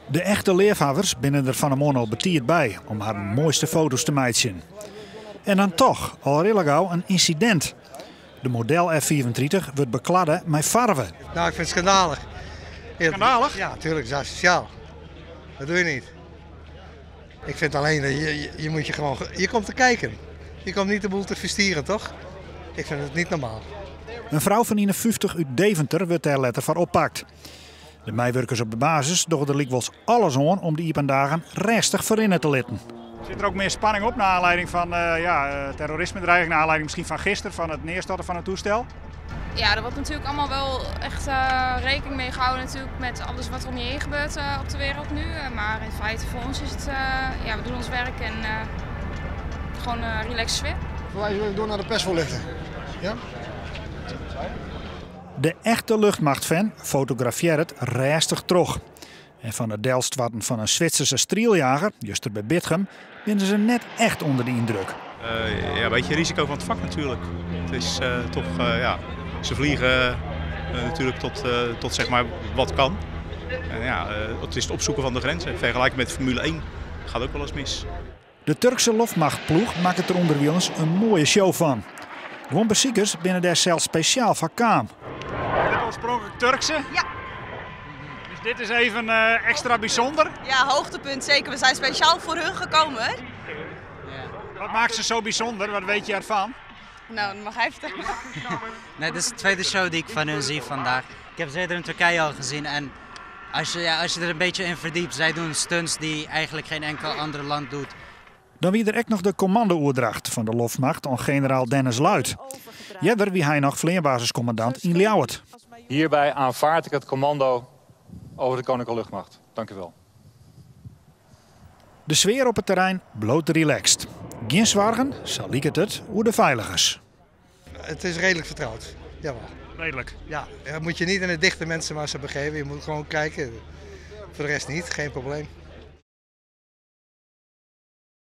De echte leefhavers binnen er van een mono betiert bij om haar mooiste foto's te maken. En dan toch, al redelijk gauw, een incident. De model F34 wordt bekladden met farven. Nou, ik vind het schandalig. Schandalig? Ja, natuurlijk, dat is asociaal. Dat doe je niet. Ik vind alleen dat je moet je gewoon... Je komt te kijken. Je komt niet de boel te verstieren, toch? Ik vind het niet normaal. Een vrouw van 51 uit Deventer wordt daar letter voor oppakt. De meewerkers op de basis doen er wel alles aan om die dagen restig voorin te letten. Zit er ook meer spanning op naar aanleiding van terrorisme-dreiging, naar aanleiding misschien van gisteren, van het neerstorten van het toestel? Ja, er wordt natuurlijk allemaal wel echt rekening mee gehouden natuurlijk met alles wat er om je heen gebeurt op de wereld nu. Maar in feite voor ons is het, we doen ons werk en gewoon een relaxed sfeer. Wij zullen door naar de persvoorlichting. Ja? De echte luchtmachtfan fotografeert het restig terug. En van de delstwatten van een Zwitserse strieljager, juist er bij Bitgem, vinden ze net echt onder de indruk. Een beetje risico van het vak natuurlijk. Het is ze vliegen natuurlijk tot zeg maar wat kan. En het is het opzoeken van de grenzen. Vergelijken met Formule 1 gaat ook wel eens mis. De Turkse luchtmachtploeg maakt het er onder wielens een mooie show van. Gewoon bezoekers binnen daar zelfs speciaal van kaam. Is dit oorspronkelijk Turkse? Ja. Dus dit is even extra bijzonder? Ja, hoogtepunt zeker. We zijn speciaal voor hun gekomen. Wat maakt ze zo bijzonder? Wat weet je ervan? Nou, dat mag hij vertellen. Nee, dit is de tweede show die ik van hun zie vandaag. Ik heb ze eerder in Turkije al gezien en als je er een beetje in verdiept, zij doen stunts die eigenlijk geen enkel ander land doet. Dan wie er ook nog de commando-oerdracht van de Luchtmacht aan generaal Dennis Luit. Jeder wie hij nog vleerbasiscommandant in Ljouwert. Hierbij aanvaard ik het commando over de Koninklijke Luchtmacht. Dank u wel. De sfeer op het terrein bloot relaxed. Geen zorgen, zal ik het hoe de veiligers. Het is redelijk vertrouwd. Jawel. Redelijk. Ja, moet je niet in de dichte mensenmassa begeven. Je moet gewoon kijken. Voor de rest niet, geen probleem.